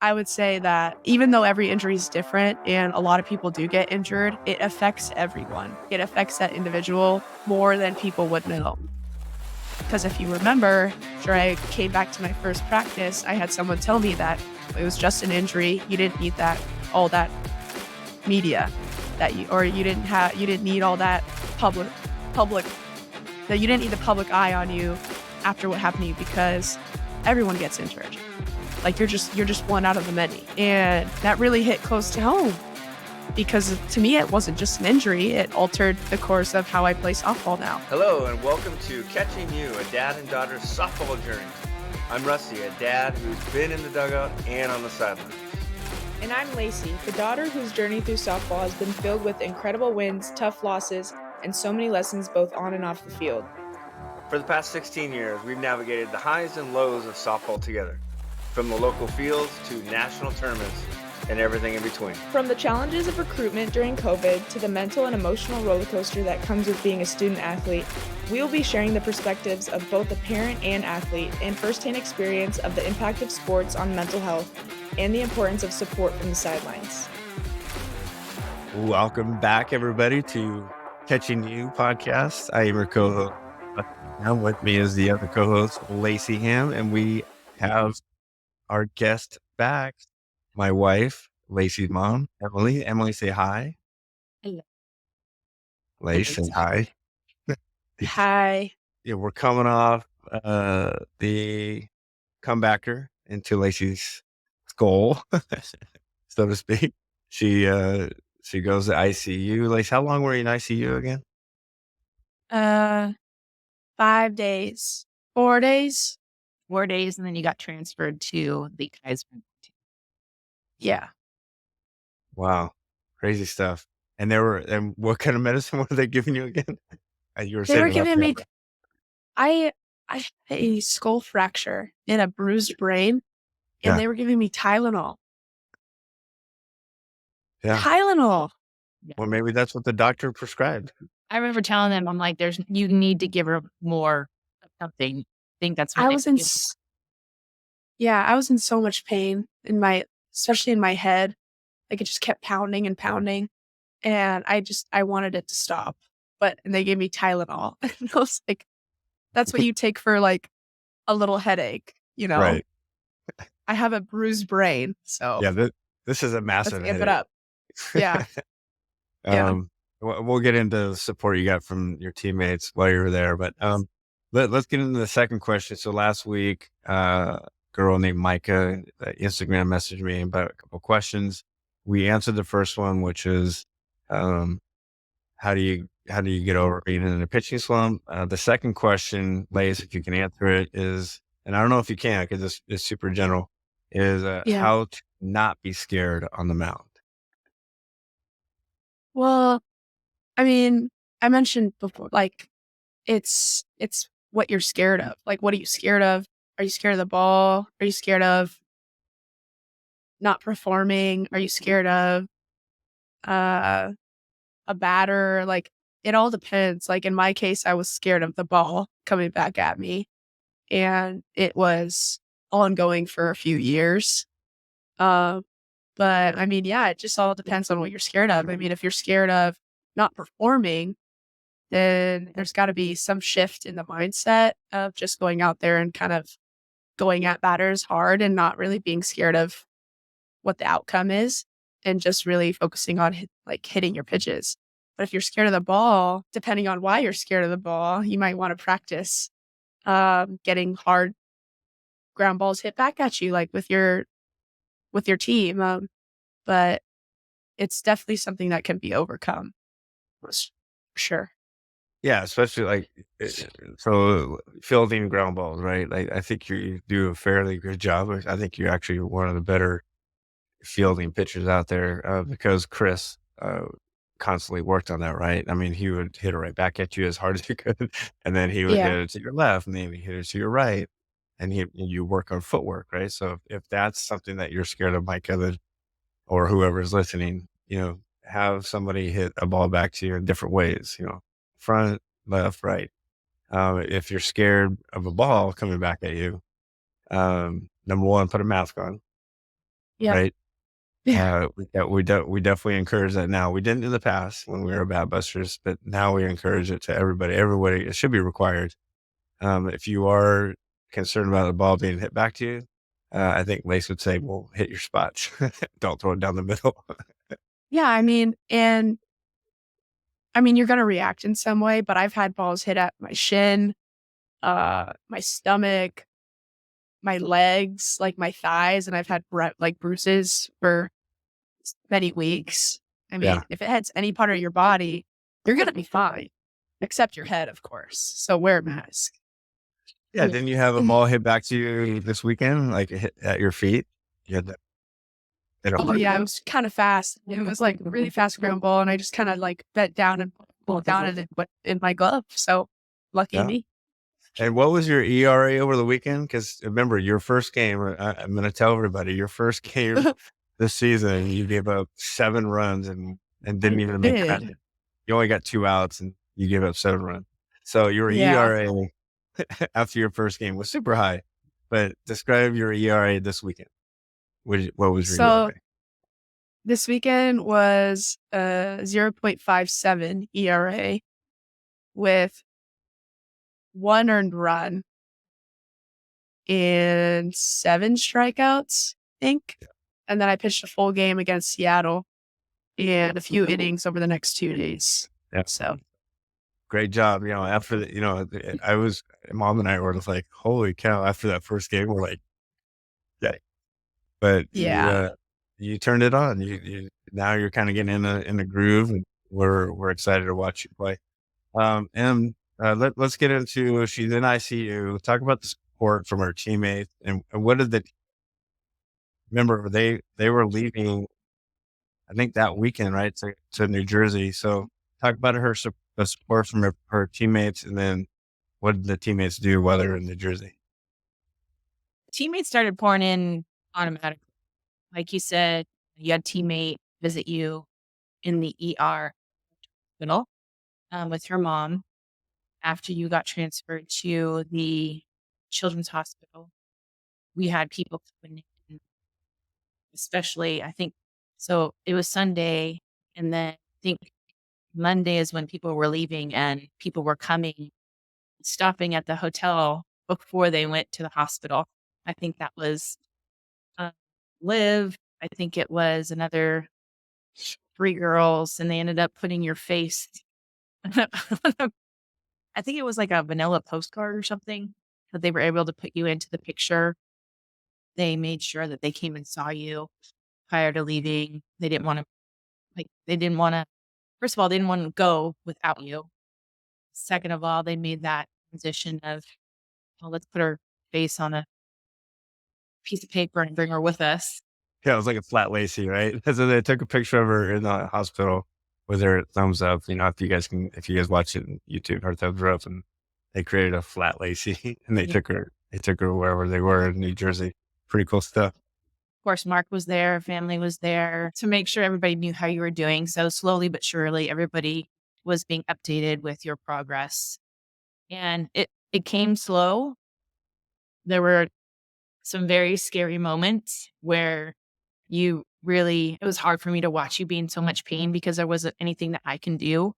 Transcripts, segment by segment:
I would say that even though every injury is different and a lot of people do get injured, it affects everyone. It affects that individual more than people would know. Because if you remember, after I came back to my first practice, I had someone tell me that it was just an injury. You didn't need all that media you didn't need all that public, that you didn't need the public eye on you after what happened to you because everyone gets injured. Like you're just one out of the many. And that really hit close to home because to me, it wasn't just an injury. It altered the course of how I play softball now. Hello, and welcome to Catching You, a dad and daughter's softball journey. I'm Lacie, a dad who's been in the dugout and on the sidelines. And I'm Lacie, the daughter whose journey through softball has been filled with incredible wins, tough losses, and so many lessons both on and off the field. For the past 16 years, we've navigated the highs and lows of softball together, from the local fields to national tournaments and everything in between. From the challenges of recruitment during COVID to the mental and emotional roller coaster that comes with being a student athlete, we will be sharing the perspectives of both the parent and athlete and firsthand experience of the impact of sports on mental health and the importance of support from the sidelines. Welcome back, everybody, to Catching You podcast. I am your co-host. Now with me is the other co-host, Lacie Ham, and we have our guest back, my wife, Lacie's mom, Emily. Emily, say hi. Hello. Lacie, say hi. Hi. Yeah, we're coming off the comebacker into Lacie's goal, so to speak. She goes to ICU. Lacie, how long were you in ICU again? 5 days, 4 days. 4 days, and then you got transferred to the Kaiser. Yeah. Wow, crazy stuff. And what kind of medicine were they giving you again? You were They were saying giving me, I had a skull fracture and a bruised brain, and Yeah. they were giving me Tylenol. Yeah. Tylenol. Well, maybe that's what the doctor prescribed. I remember telling them, I'm like, you need to give her more of something. I think that's what I was in so much pain especially in my head. Like it just kept pounding and pounding. And I wanted it to stop. And they gave me Tylenol. And I was like, that's what you take for like a little headache, you know? Right. I have a bruised brain. So Yeah, this is a massive let's amp headache. it up. Yeah. Yeah. We'll get into the support you got from your teammates while you were there, but let's get into the second question. So last week, a girl named Micah, Instagram messaged me about a couple questions. We answered the first one, which is, how do you get over being in a pitching slump? The second question, Lace, if you can answer it, is, and I don't know if you can because it's super general, is how to not be scared on the mound. Well, I mean, I mentioned before, like it's what you're scared of. Like, what are you scared of? Are you scared of the ball? Are you scared of not performing? Are you scared of a batter? Like, it all depends. Like in my case, I was scared of the ball coming back at me, and it was ongoing for a few years. But I mean, yeah, it just all depends on what you're scared of. I mean, if you're scared of not performing, then there's got to be some shift in the mindset of just going out there and kind of going at batters hard and not really being scared of what the outcome is and just really focusing on hitting your pitches. But if you're scared of the ball, depending on why you're scared of the ball, you might want to practice getting hard ground balls hit back at you, like with your team. But it's definitely something that can be overcome. For sure. Yeah, especially so fielding ground balls, right? Like I think you do a fairly good job. I think you're actually one of the better fielding pitchers out there because Chris constantly worked on that, right? I mean, he would hit it right back at you as hard as he could, and then he would hit it to your left, and then he hit it to your right, and you work on footwork, right? So if that's something that you're scared of, Micah, or whoever is listening, have somebody hit a ball back to you in different ways, front, left, right. If you're scared of a ball coming back at you, number one, put a mask on. Yeah. right? Yeah. We definitely encourage that now. We didn't in the past when we were bat busters, but now we encourage it to everybody. Everybody, it should be required. If you are concerned about the ball being hit back to you, I think Lace would say, "Well, hit your spots. Don't throw it down the middle." Yeah. You're going to react in some way, but I've had balls hit at my shin, my stomach, my legs, like my thighs, and I've had bruises for many weeks. Yeah, If it hits any part of your body, you're going to be fine, except your head, of course. So wear a mask. yeah. Didn't you have a ball hit back to you this weekend, like it hit at your feet? You had that. Oh yeah, it was kind of fast. It was like a really fast ground ball, and I just kind of like bent down and pulled down, and it went in my glove. So lucky Yeah. me. And what was your ERA over the weekend? Because remember, your first game, I'm going to tell everybody, your first game this season, you gave up 7 runs and didn't even make that. Did. You only got 2 outs and you gave up 7 runs. So your Yeah. ERA after your first game was super high. But describe your ERA this weekend. What was your So ERA? this weekend was 0.57 ERA with 1 earned run and 7 strikeouts, I think. And then I pitched a full game against Seattle and a few innings over the next 2 days. Yeah. So Great job. After Mom and I were just like, holy cow, after that first game, we're like, yeah. But yeah. you turned it on. Now you're kind of getting in a groove, and we're excited to watch you play. And let's get into, she's in ICU. Talk about the support from her teammates, and what did remember they were leaving, I think that weekend, right, to New Jersey. So talk about the support from her teammates, and then what did the teammates do while they were in New Jersey? Teammates started pouring in automatically. Like you said, you had teammate visit you in the ER hospital with her mom after you got transferred to the children's hospital. We had people coming in, especially, I think, so it was Sunday, and then I think Monday is when people were leaving and people were coming, stopping at the hotel before they went to the hospital. I think that was uh, Liv. I think it was another 3 girls, and they ended up putting your face. I think it was like a vanilla postcard or something that they were able to put you into the picture. They made sure that they came and saw you prior to leaving. They didn't want to, first of all, they didn't want to go without you. Second of all, they made that transition of, well, let's put her face on a piece of paper and bring her with us. Yeah, it was like a flat Lacie, right? So they took a picture of her in the hospital with her thumbs up. If you guys watch it on YouTube, her thumbs are up, and they created a flat Lacie, and they Yeah. took her wherever they were in New Jersey. Pretty cool stuff. Of course, Mark was there, family was there to make sure everybody knew how you were doing. So slowly but surely, everybody was being updated with your progress. And it came slow. There were some very scary moments where it was hard for me to watch you be in so much pain because there wasn't anything that I can do.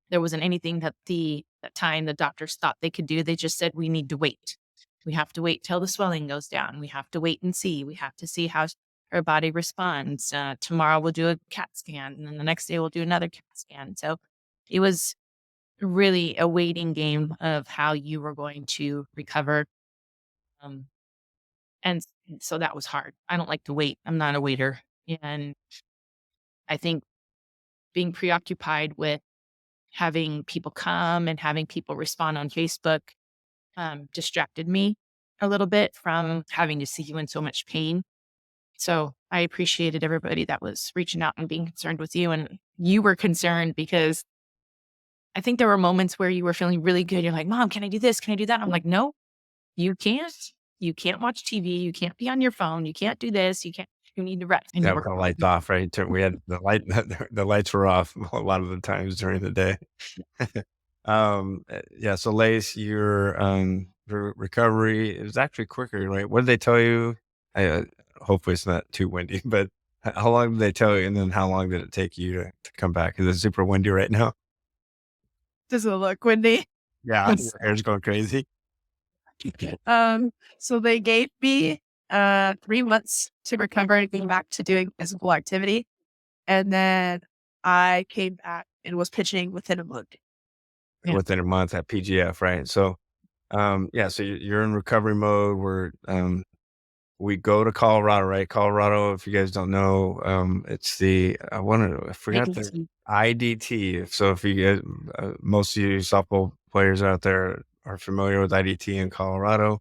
There wasn't anything that that time the doctors thought they could do. They just said, we need to wait. We have to wait till the swelling goes down. We have to wait and see. We have to see how her body responds. Tomorrow we'll do a CAT scan, and then the next day we'll do another CAT scan. So it was really a waiting game of how you were going to recover. Um, and so that was hard. I don't like to wait. I'm not a waiter. And I think being preoccupied with having people come and having people respond on Facebook distracted me a little bit from having to see you in so much pain. So I appreciated everybody that was reaching out and being concerned with you. And you were concerned because I think there were moments where you were feeling really good. You're like, Mom, can I do this? Can I do that? I'm like, no, you can't. You can't watch TV. You can't be on your phone. You can't do this. You need to rest. And Yeah, you with were the lights off, right? We had the lights were off a lot of the times during the day. Yeah. So Lace, your recovery is actually quicker, right? What did they tell you? hopefully it's not too windy, but how long did they tell you? And then how long did it take you to come back? Is it super windy right now? Does it look windy? Yeah. Your Yes. hair's going crazy. Um, so they gave me 3 months to recover and go back to doing physical activity. And then I came back and was pitching within a month. Yeah. Within a month at PGF, right? So, yeah, so you're in recovery mode. We go to Colorado, right? Colorado, if you guys don't know, it's I forgot the ADT. IDT. So if you guys, most of you softball players out there are familiar with IDT in Colorado.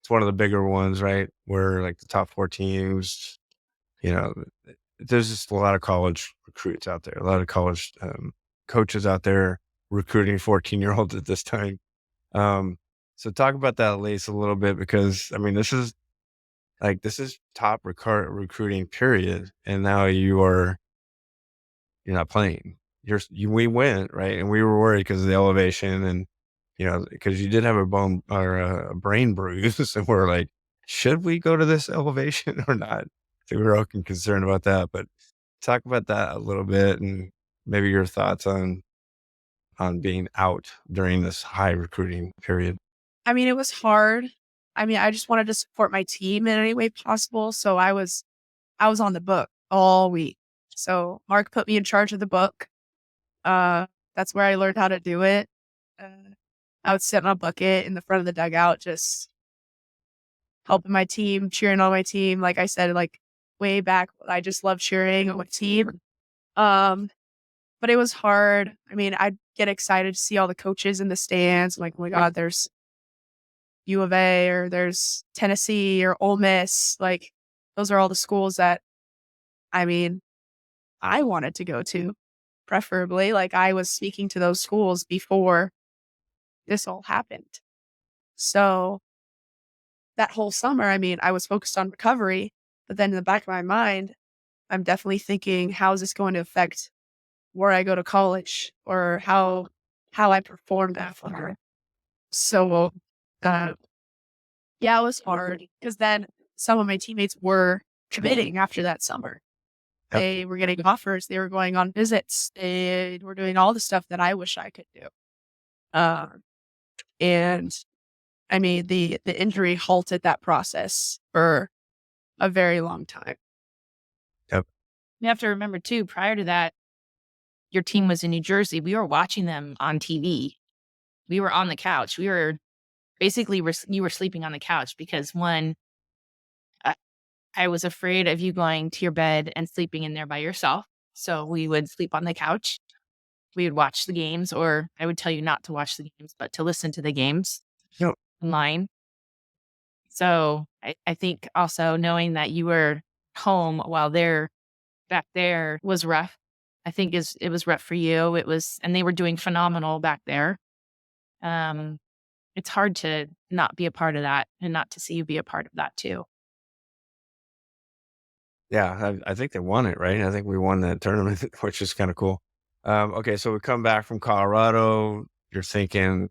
It's one of the bigger ones, right? Where like the top 4 teams, you know, there's just a lot of college recruits out there, a lot of college coaches out there recruiting 14-year-olds at this time. So talk about that, Lace, a little bit, because I mean, this is top recruiting period, and now you're not playing. We went right, and we were worried because of the elevation, and because you did have a bone or a brain bruise, and we're like, should we go to this elevation or not? So we were all concerned about that. But talk about that a little bit, and maybe your thoughts on being out during this high recruiting period. I mean, it was hard. I mean, I just wanted to support my team in any way possible. So I was on the book all week. So Mark put me in charge of the book. That's where I learned how to do it. Uh, I would sit on a bucket in the front of the dugout, just helping my team, cheering on my team. Like I said, like way back, I just love cheering on my team. Um, but it was hard. I mean, I'd get excited to see all the coaches in the stands. I'm like, oh my God, there's U of A or there's Tennessee or Ole Miss. Like those are all the schools that, I mean, I wanted to go to, preferably. Like I was speaking to those schools before this all happened. So that whole summer, I mean, I was focused on recovery, but then in the back of my mind, I'm definitely thinking, how is this going to affect where I go to college or how I perform that summer? So, uh, yeah, it was hard because then some of my teammates were committing after that summer. Yep. They were getting offers. They were going on visits. They were doing all the stuff that I wish I could do. And I mean, the injury halted that process for a very long time. Yep. You have to remember too, prior to that, your team was in New Jersey. We were watching them on TV. We were on the couch. We were basically, you were sleeping on the couch because one, I was afraid of you going to your bed and sleeping in there by yourself. So we would sleep on the couch. We would watch the games, or I would tell you not to watch the games, but to listen to the games Yep. online. So I think also knowing that you were home while they're back there was rough. I think it was rough for you. And they were doing phenomenal back there. It's hard to not be a part of that and not to see you be a part of that too. Yeah, I think they won it, right? I think we won that tournament, which is kind of cool. Okay, so we come back from Colorado. You're thinking,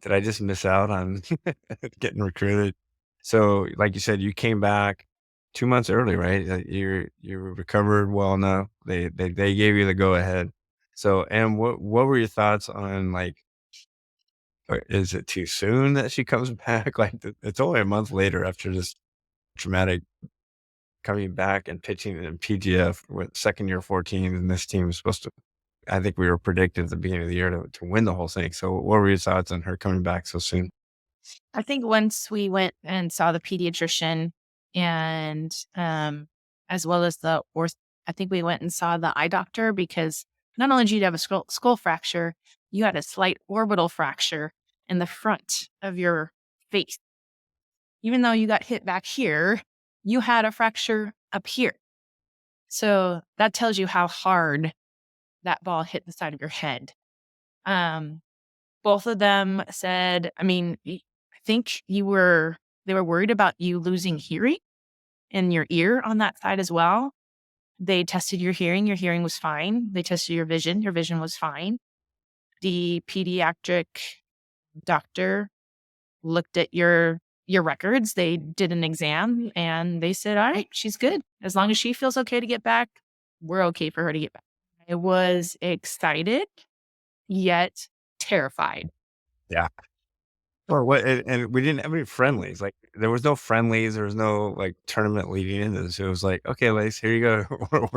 did I just miss out on getting recruited? So, like you said, you came back 2 months early, right? You recovered well enough. They gave you the go ahead. So, and what were your thoughts on like? Is it too soon that she comes back? Like it's only a month later after this traumatic coming back and pitching in PGF with second year 14, and this team was supposed to. I think we were predicted at the beginning of the year to win the whole thing. So, what were your thoughts on her coming back so soon? I think once we went and saw the pediatrician and as well as I think we went and saw the eye doctor because not only did you have a skull fracture, you had a slight orbital fracture in the front of your face. Even though you got hit back here, you had a fracture up here. So that tells you how hard that ball hit the side of your head. Both of them said, I mean, I think they were worried about you losing hearing in your ear on that side as well. They tested your hearing was fine. They tested your vision was fine. The pediatric doctor looked at your your records. They did an exam and they said, all right, she's good. As long as she feels okay to get back, we're okay for her to get back. I was excited, yet terrified. Yeah. Or what? And we didn't have any friendlies. Like there was no friendlies. There was no like tournament leading into this. It was like, okay, Lace, here you go.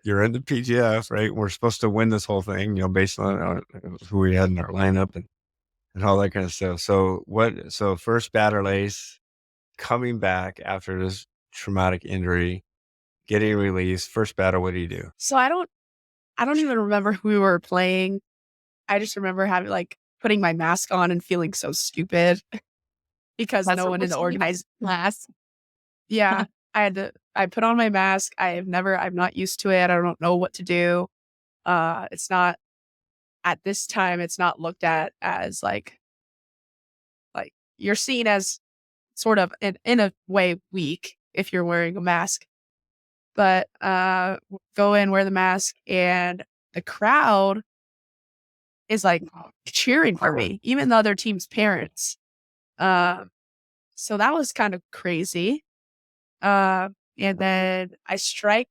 You're in the PGF, right? We're supposed to win this whole thing, based on who we had in our lineup and all that kind of stuff. So what? So first batter, Lace, coming back after this traumatic injury, getting released. First batter, what do you do? So I don't even remember who we were playing. I just remember having putting my mask on and feeling so stupid because That's no what one we're in the seeing. organized class. Yeah. I put on my mask. I'm not used to it. I don't know what to do. It's not at this time, it's not looked at as like you're seen as sort of in a way weak if you're wearing a mask. But go in, wear the mask, and the crowd is cheering for me, even the other team's parents. So that was kind of crazy. And then I strike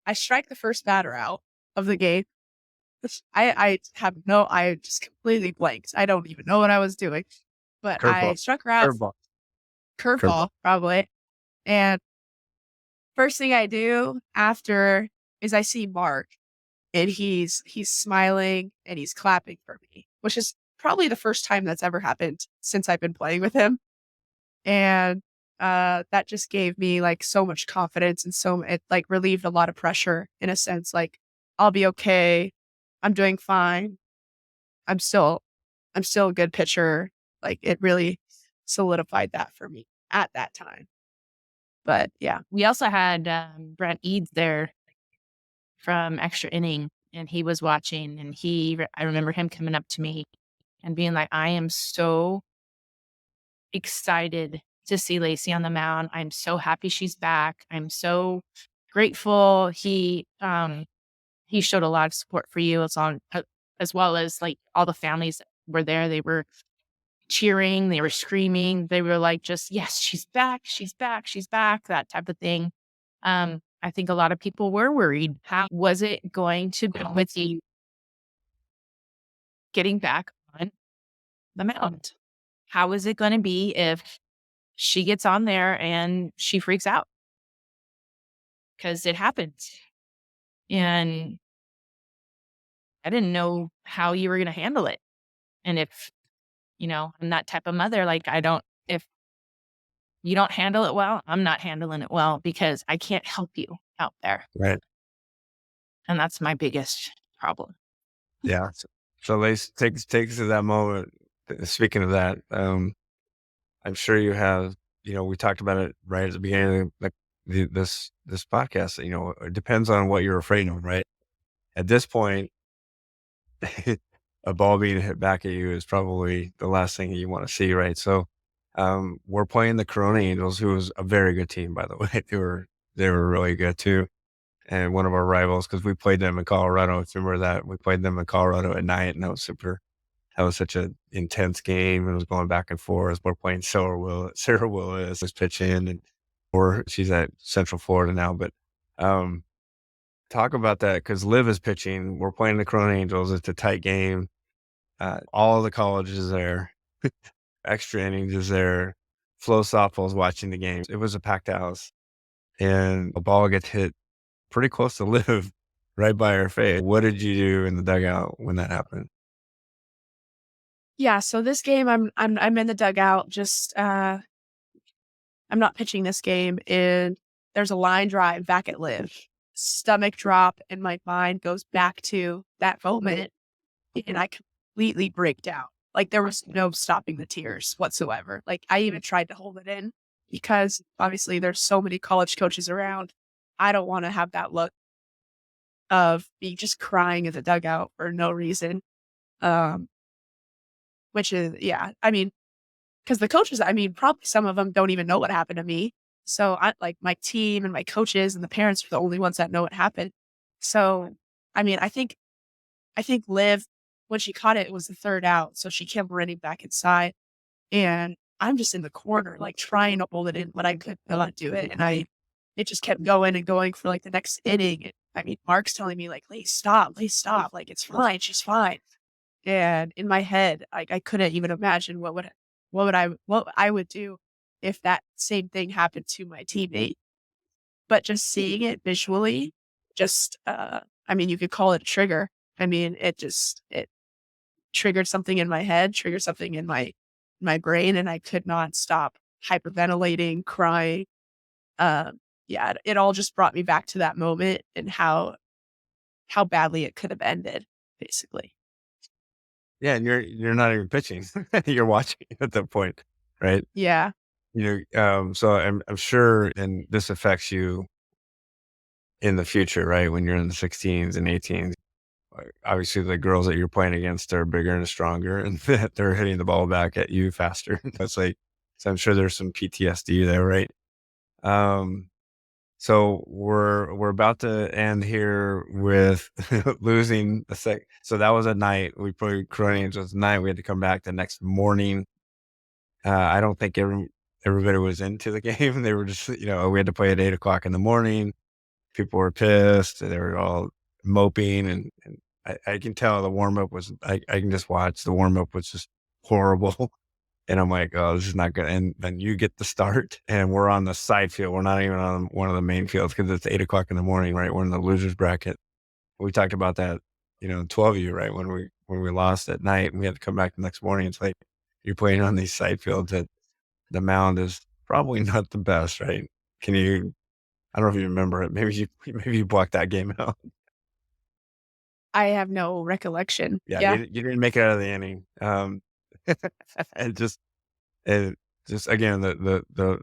the first batter out of the game. I just completely blanked. I don't even know what I was doing, but I Curveball. struck her out. Curveball. Curveball, probably. And first thing I do after is I see Mark, and he's smiling and he's clapping for me, which is probably the first time that's ever happened since I've been playing with him. And that just gave me so much confidence, and it relieved a lot of pressure in a sense. I'll be okay. I'm doing fine. I'm still a good pitcher. It really solidified that for me at that time. But yeah. We also had Brent Eads there from Extra Inning, and he was watching, and I remember him coming up to me and being like, I am so excited to see Lacie on the mound. I'm so happy she's back. I'm so grateful. He showed a lot of support for you as well as all the families that were there. They were cheering, they were screaming, they were just, yes, she's back, she's back, she's back, that type of thing. I think a lot of people were worried. How was it going to go with you getting back on the mound? How is it going to be if she gets on there and she freaks out? Because it happens. And I didn't know how you were going to handle it. And if, I'm that type of mother, if you don't handle it well, I'm not handling it well because I can't help you out there. Right. And that's my biggest problem. Yeah. So Lace, take us to that moment. Speaking of that, I'm sure you have, we talked about it right at the beginning of this podcast. It depends on what you're afraid of, right? At this point, a ball being hit back at you is probably the last thing you want to see, right? So, we're playing the Corona Angels, who was a very good team, by the way. They were really good too, and one of our rivals because we played them in Colorado. Remember that we played them in Colorado at night, and that was super. That was such an intense game. It was going back and forth. We're playing Sarah Willis was pitching, she's at Central Florida now. But talk about that because Liv is pitching. We're playing the Corona Angels. It's a tight game. All of the colleges is there. Extra Innings is there. Flow Softball's watching the game. It was a packed house, and a ball gets hit pretty close to Liv, right by her face. What did you do in the dugout when that happened? Yeah, so this game I'm in the dugout, just I'm not pitching this game, and there's a line drive back at Liv. Stomach drop, and my mind goes back to that moment, and I completely break down. There was no stopping the tears whatsoever. I even tried to hold it in because obviously there's so many college coaches around. I don't want to have that look of me just crying in the dugout for no reason. Which is, yeah, because the coaches, probably some of them don't even know what happened to me. So my team and my coaches and the parents are the only ones that know what happened. So, I think Liv, when she caught it, it was the third out. So she came running back inside, and I'm just in the corner, like trying to hold it in, but I could not do it. And it just kept going and going for like the next inning. I mean, Mark's telling me like, Lace, stop, Lace, stop. Like, it's fine. She's fine. And in my head, I couldn't even imagine what I would do if that same thing happened to my teammate. But just seeing it visually, I mean, you could call it a trigger. I mean, it triggered something in my head, triggered something in my brain, and I could not stop hyperventilating, crying. Yeah, it all just brought me back to that moment and how badly it could have ended, basically. Yeah, and you're not even pitching. You're watching at that point, right? Yeah. So I'm sure, and this affects you in the future, right? When you're in the 16s and 18s, obviously the girls that you're playing against are bigger and stronger, and that they're hitting the ball back at you faster. That's like, so I'm sure there's some PTSD there, right? Um, so we're about to end here with losing a sec. So that was a night we played Corinthians. Was a night we had to come back the next morning. I don't think everybody was into the game. They were just, we had to play at 8 o'clock in the morning. People were pissed. They were all moping, and I can tell the warm up was. I can just watch the warm up was just horrible. And I'm like, oh, this is not good. And then you get the start, and we're on the side field. We're not even on one of the main fields because it's 8 o'clock in the morning, right? We're in the losers bracket. We talked about that, 12U, right? When we lost at night and we had to come back the next morning. It's like you're playing on these side fields that the mound is probably not the best, right? Can you? I don't know if you remember it. Maybe you blocked that game out. I have no recollection. Yeah, Yeah. you didn't make it out of the inning. And just again the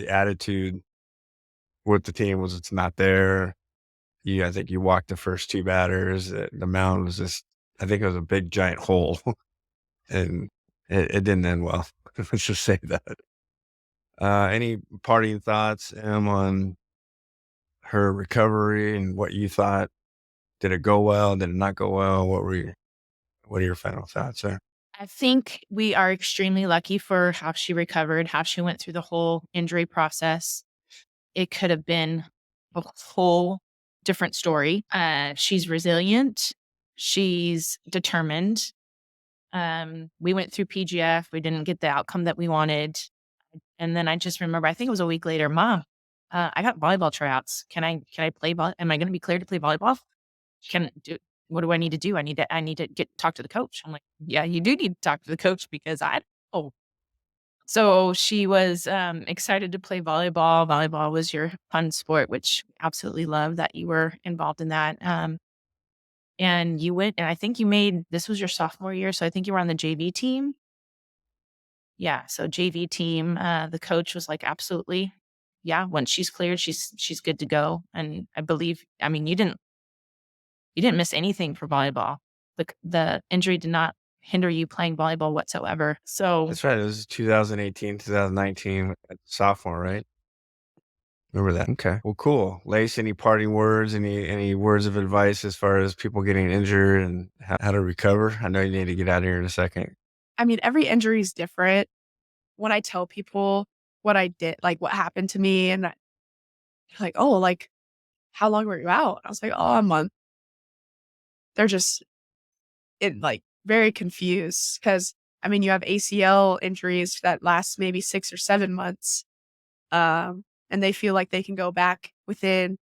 attitude with the team was it's not there. I think you walked the first two batters. The mound was just, I think it was a big giant hole, and it didn't end well. Let's just say that. Any parting thoughts, Em, on her recovery and what you thought? Did it go well? Did it not go well? What are your final thoughts there? I think we are extremely lucky for how she recovered, how she went through the whole injury process. It could have been a whole different story. She's resilient. She's determined. We went through PGF. We didn't get the outcome that we wanted. And then I just remember, I think it was a week later, Mom, I got volleyball tryouts. Can I play ball? Am I going to be cleared to play volleyball? What do I need to do? I need to talk to the coach. I'm like, yeah, you do need to talk to the coach because I don't know. So she was excited to play volleyball. Volleyball was your fun sport, which I absolutely love that you were involved in that. And you went, and I think this was your sophomore year. So I think you were on the JV team. Yeah. So JV team, the coach was like, absolutely. Yeah. Once she's cleared, she's good to go. And I believe, I mean, you didn't miss anything for volleyball. The injury did not hinder you playing volleyball whatsoever. So That's right. It was 2018, 2019, sophomore, right? Remember that? Okay. Well, cool. Lace, any parting words, any words of advice as far as people getting injured and how to recover? I know you need to get out of here in a second. I mean, every injury is different. When I tell people what I did, like what happened to me, and like, oh, like, how long were you out? I was like, oh, a month. They're just very confused because I mean, you have ACL injuries that last maybe 6 or 7 months, and they feel like they can go back within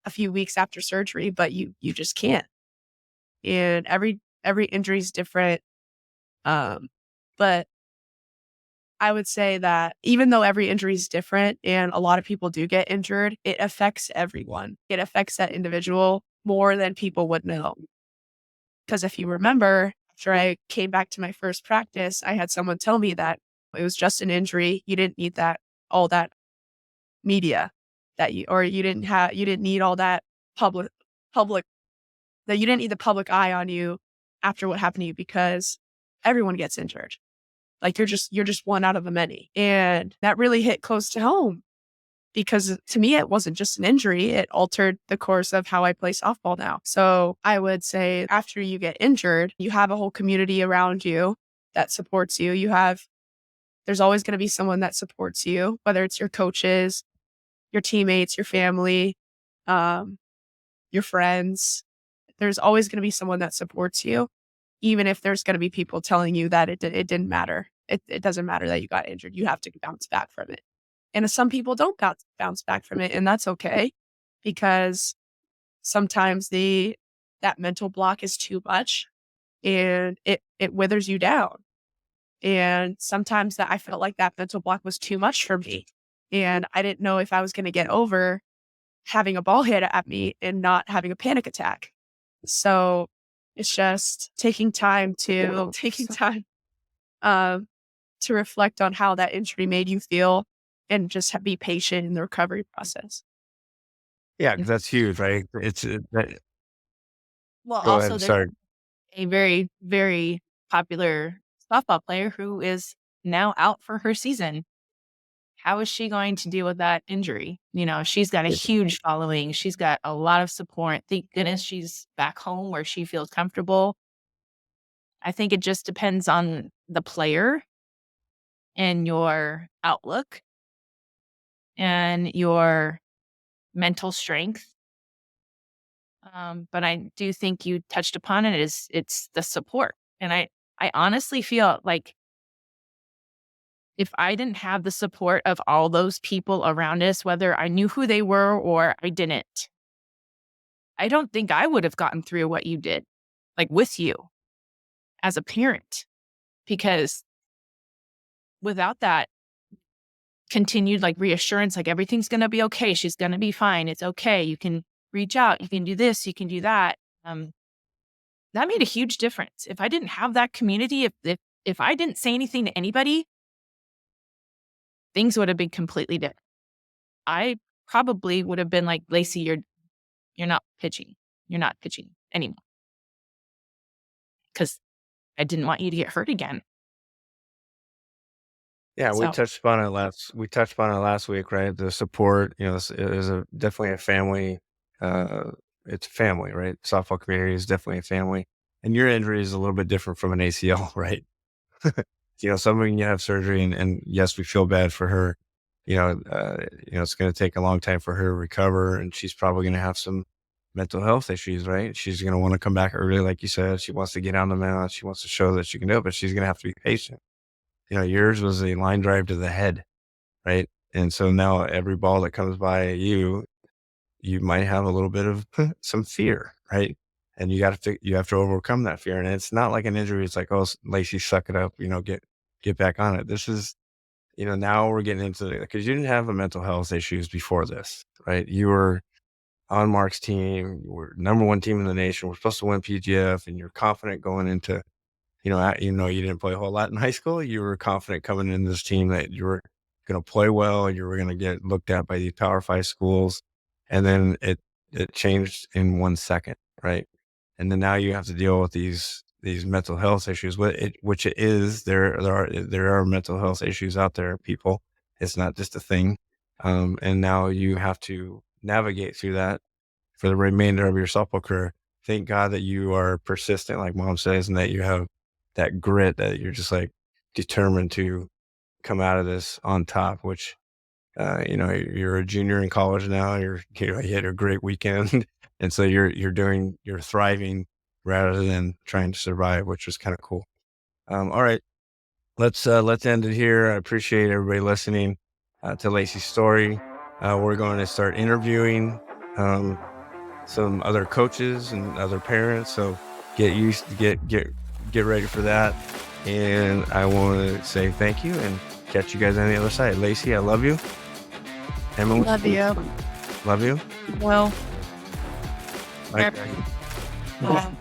a few weeks after surgery, but you just can't. And every injury is different. But I would say that even though every injury is different and a lot of people do get injured, it affects everyone. It affects that individual more than people would know. Because if you remember, after I came back to my first practice, I had someone tell me that it was just an injury. You didn't need all that media you didn't need all that public that you didn't need the public eye on you after what happened to you because everyone gets injured. Like you're just one out of the many. And that really hit close to home because to me, it wasn't just an injury. It altered the course of how I play softball now. So I would say after you get injured, you have a whole community around you that supports you. You have There's always going to be someone that supports you, whether it's your coaches, your teammates, your family, your friends. There's always going to be someone that supports you, even if there's going to be people telling you that it didn't matter. It doesn't matter that you got injured. You have to bounce back from it. And some people don't bounce back from it, and that's okay, because sometimes that mental block is too much, and it withers you down. And sometimes that I felt like that mental block was too much for me, and I didn't know if I was going to get over having a ball hit at me and not having a panic attack. So it's just taking time to reflect on how that injury made you feel, and just be patient in the recovery process. Yeah, 'cause that's huge, right? Well, Go also ahead. there's Sorry. a very, very popular softball player who is now out for her season. How is she going to deal with that injury? She's got a huge following. She's got a lot of support. Thank goodness she's back home where she feels comfortable. I think it just depends on the player and your outlook and your mental strength. But I do think you touched upon it's the support. And I honestly feel like if I didn't have the support of all those people around us, whether I knew who they were or I didn't, I don't think I would have gotten through what you did, like with you as a parent, because without that continued like reassurance, like everything's going to be okay. She's going to be fine. It's okay. You can reach out. You can do this. You can do that. That made a huge difference. If I didn't have that community, if I didn't say anything to anybody, things would have been completely different. I probably would have been like, Lacie, you're not pitching. You're not pitching anymore. Because I didn't want you to get hurt again. Yeah, we So touched upon it last week, right? The support, this is definitely a family. It's a family, right? Softball community is definitely a family, and your injury is a little bit different from an ACL, right? Someone you have surgery, and yes, we feel bad for her. It's going to take a long time for her to recover, and she's probably going to have some mental health issues, right? She's going to want to come back early, like you said. She wants to get on the mound. She wants to show that she can do it, but she's going to have to be patient. Yours was a line drive to the head, right? And so now every ball that comes by you might have a little bit of some fear, right? And you have to overcome that fear. And it's not like an injury. It's like, oh, Lacie, suck it up, get back on it. This is, now we're getting into it because you didn't have a mental health issues before this, right? You were on Mark's team. You were number one team in the nation. We're supposed to win PGF, and you're confident going into, you didn't play a whole lot in high school. You were confident coming into this team that you were going to play well. You were going to get looked at by these Power 5 schools. And then it changed in 1 second, right? And then now you have to deal with these mental health issues, which it is. There are mental health issues out there, people. It's not just a thing. And now you have to navigate through that for the remainder of your softball career. Thank God that you are persistent, like Mom says, and that you have that grit, that you're just like determined to come out of this on top, which, you're a junior in college now. You had a great weekend. And so you're thriving rather than trying to survive, which was kind of cool. All right, let's end it here. I appreciate everybody listening to Lacie's story. We're going to start interviewing some other coaches and other parents. So get ready for that. And I want to say thank you and catch you guys on the other side. Lacie, I love you. Emily, Love you. love you. Well, Bye. yeah.